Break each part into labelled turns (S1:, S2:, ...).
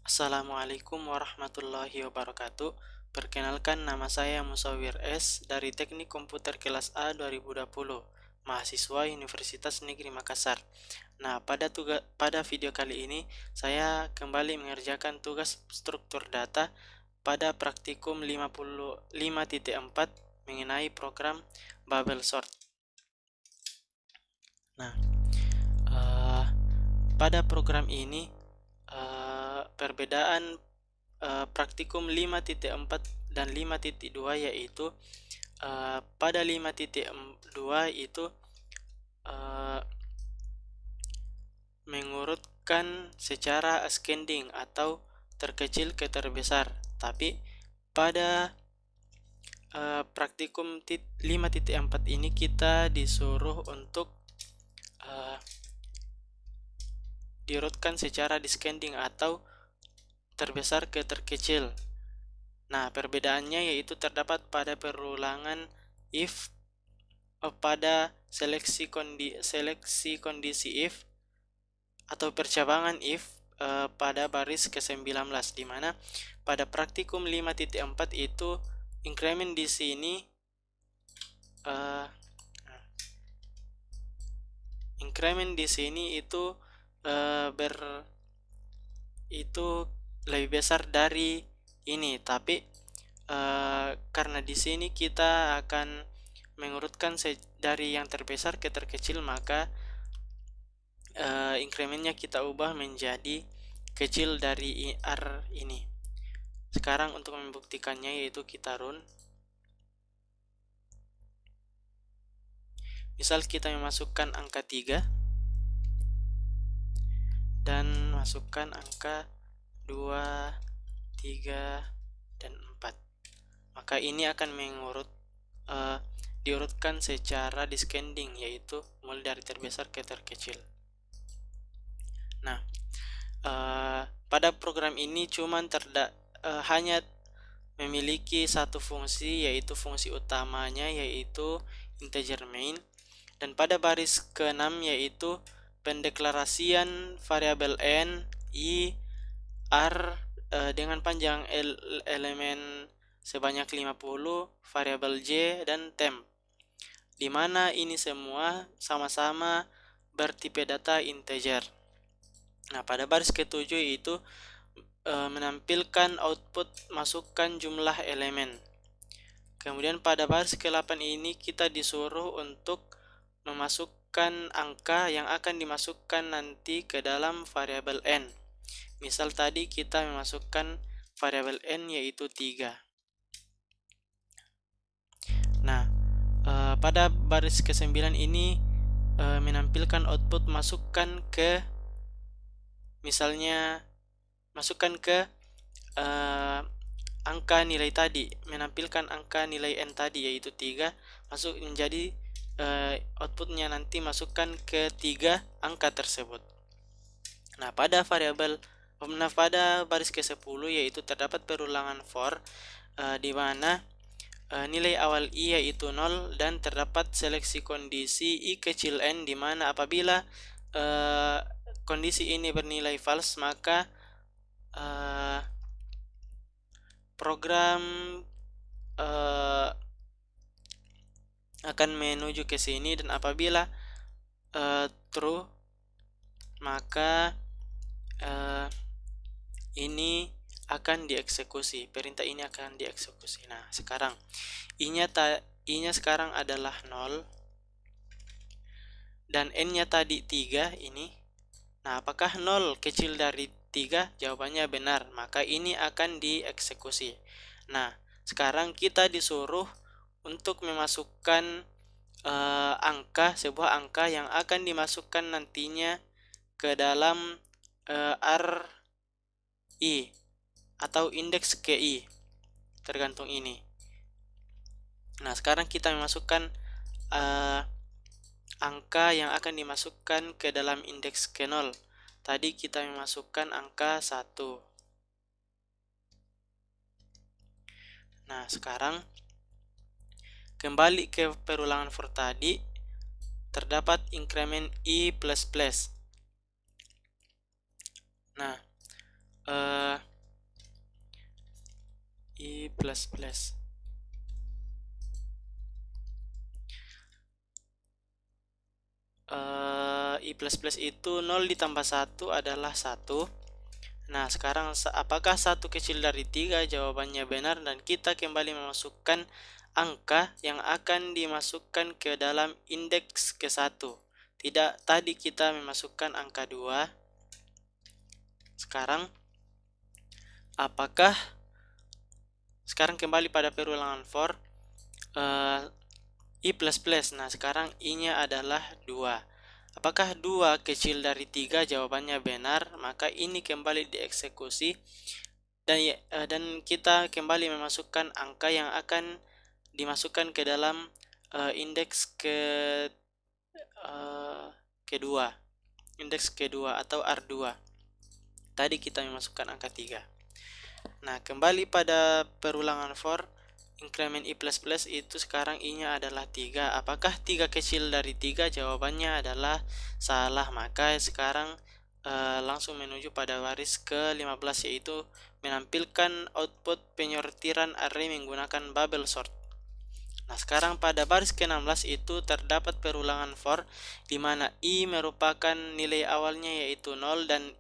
S1: Assalamualaikum warahmatullahi wabarakatuh. Perkenalkan, nama saya Musawir S. dari Teknik Komputer Kelas A 2020, mahasiswa Universitas Negeri Makassar. Nah, pada video kali ini saya kembali mengerjakan tugas struktur data pada praktikum 5.4 mengenai program bubble sort. Nah, eh, pada program ini perbedaan praktikum 5.4 dan 5.2 yaitu pada 5.2 itu mengurutkan secara ascending atau terkecil ke terbesar, tapi pada praktikum 5.4 ini kita disuruh untuk diurutkan secara descending atau terbesar ke terkecil. Nah, perbedaannya yaitu terdapat pada perulangan if pada seleksi kondisi if atau percabangan if pada baris ke-19, di mana pada praktikum 5.4 itu increment di sini itu lebih besar dari ini, tapi karena di sini kita akan mengurutkan dari yang terbesar ke terkecil, maka incrementnya kita ubah menjadi kecil dari R ini. Sekarang untuk membuktikannya yaitu kita run. Misal kita memasukkan angka 3 dan masukkan angka 2, 3, dan 4. Maka ini akan diurutkan secara descending, yaitu mulai dari terbesar ke terkecil. Nah, pada program ini hanya memiliki satu fungsi, yaitu fungsi utamanya yaitu integer main, dan pada baris ke-6 yaitu pendeklarasian variabel n, i, r dengan panjang elemen sebanyak 50, variabel j, dan temp, di mana ini semua sama-sama bertipe data integer. Nah, pada baris ke-7 itu menampilkan output masukkan jumlah elemen. Kemudian pada baris ke-8 ini kita disuruh untuk memasukkan angka yang akan dimasukkan nanti ke dalam variabel n. Misal tadi kita memasukkan variabel n yaitu 3. Nah, pada baris ke-9 ini menampilkan output masukkan ke, misalnya masukkan ke angka nilai tadi, menampilkan angka nilai n tadi yaitu 3, masuk menjadi outputnya nanti masukkan ke 3 angka tersebut. Nah, pada baris ke-10 yaitu terdapat perulangan for di mana nilai awal i yaitu 0 dan terdapat seleksi kondisi i kecil n, di mana apabila kondisi ini bernilai false maka program akan menuju ke sini, dan apabila true maka ini akan dieksekusi, perintah ini akan dieksekusi. Nah, sekarang i-nya sekarang adalah 0 dan n-nya tadi 3 ini. Nah, apakah 0 kecil dari 3? Jawabannya benar, maka ini akan dieksekusi. Nah, sekarang kita disuruh untuk memasukkan sebuah angka yang akan dimasukkan nantinya ke dalam RI atau indeks KI, tergantung ini. Nah, sekarang kita memasukkan angka yang akan dimasukkan ke dalam indeks K0. Tadi kita memasukkan angka 1. Nah, sekarang kembali ke perulangan for tadi, terdapat increment i++. Nah, itu 0 ditambah 1 adalah 1. Nah, sekarang apakah 1 kecil dari 3? Jawabannya benar, dan kita kembali memasukkan angka yang akan dimasukkan ke dalam indeks ke 1. Tidak, tadi kita memasukkan angka 2. Sekarang kembali pada perulangan for I++. Nah, sekarang I-nya adalah 2. Apakah 2 kecil dari 3? Jawabannya benar, maka ini kembali dieksekusi, dan kita kembali memasukkan angka yang akan dimasukkan ke dalam indeks kedua, indeks kedua atau R2. Tadi kita memasukkan angka 3. Nah, kembali pada perulangan for increment I++ itu sekarang I-nya adalah 3. Apakah 3 kecil dari 3? Jawabannya adalah salah. Maka sekarang langsung menuju pada baris ke-15, yaitu menampilkan output penyortiran array menggunakan bubble sort. Nah, sekarang pada baris ke-16 itu terdapat perulangan for di mana I merupakan nilai awalnya yaitu 0 dan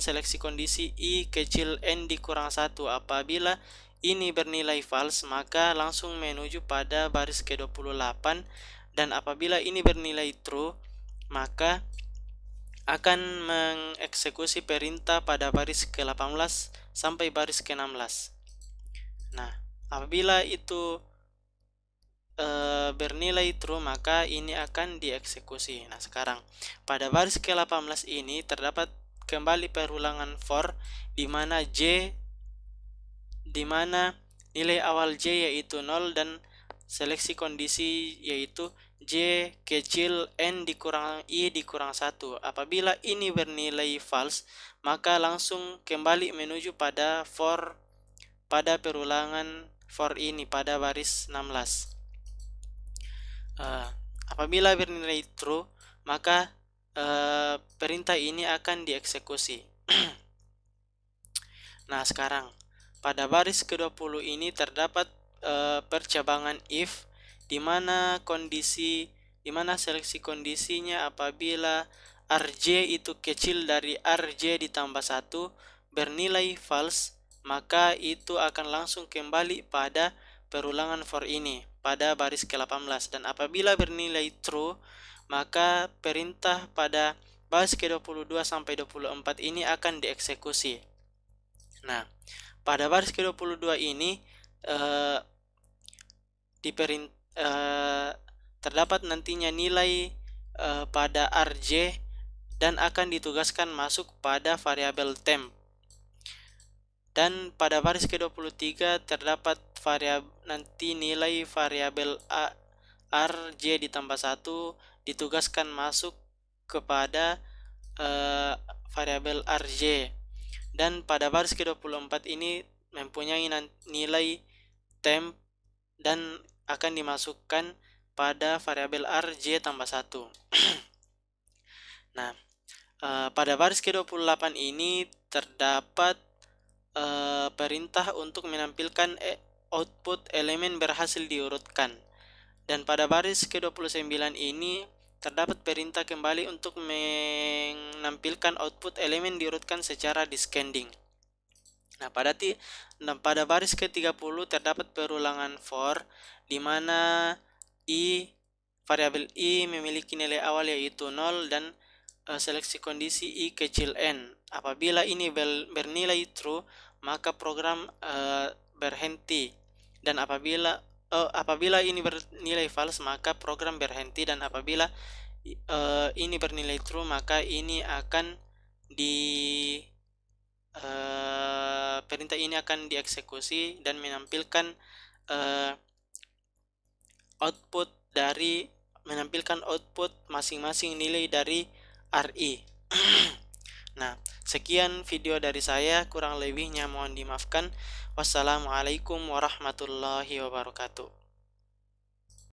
S1: seleksi kondisi I kecil n dikurang 1. Apabila ini bernilai false, maka langsung menuju pada baris ke-28, dan apabila ini bernilai true, maka akan mengeksekusi perintah pada baris ke-18 sampai baris ke-16. Nah, apabila itu bernilai true, maka ini akan dieksekusi. Nah, sekarang pada baris ke-18 ini terdapat kembali perulangan for di mana nilai awal J yaitu 0 dan seleksi kondisi yaitu J kecil n dikurang I dikurang 1. Apabila ini bernilai false, maka langsung kembali menuju pada perulangan for ini pada baris 16. Apabila bernilai true, maka perintah ini akan dieksekusi. Nah, sekarang pada baris ke-20 ini terdapat percabangan if di mana seleksi kondisinya apabila Rj itu kecil dari Rj ditambah 1 bernilai false, maka itu akan langsung kembali pada perulangan for ini pada baris ke-18, dan apabila bernilai true, maka perintah pada baris ke-22 sampai 24 ini akan dieksekusi. Nah, pada baris ke-22 ini terdapat nantinya nilai pada Rj dan akan ditugaskan masuk pada variabel temp. Dan pada baris ke-23 terdapat nanti nilai variabel Rj ditambah 1 ditugaskan masuk kepada variabel Rj. Dan pada baris ke-24 ini mempunyai nilai temp dan akan dimasukkan pada variabel Rj tambah 1. Nah, pada baris ke-28 ini terdapat perintah untuk menampilkan output elemen berhasil diurutkan. Dan pada baris ke-29 ini terdapat perintah kembali untuk menampilkan output elemen diurutkan secara descending. Nah, pada baris ke-30 terdapat perulangan for di mana variabel I memiliki nilai awal yaitu 0 dan seleksi kondisi I kecil n. Apabila ini bernilai true, maka program berhenti, dan apabila ini bernilai false, maka program berhenti, dan apabila ini bernilai true, maka ini akan perintah ini akan dieksekusi dan menampilkan output masing-masing nilai dari RI. Nah, sekian video dari saya, kurang lebihnya mohon dimaafkan. Wassalamualaikum warahmatullahi wabarakatuh.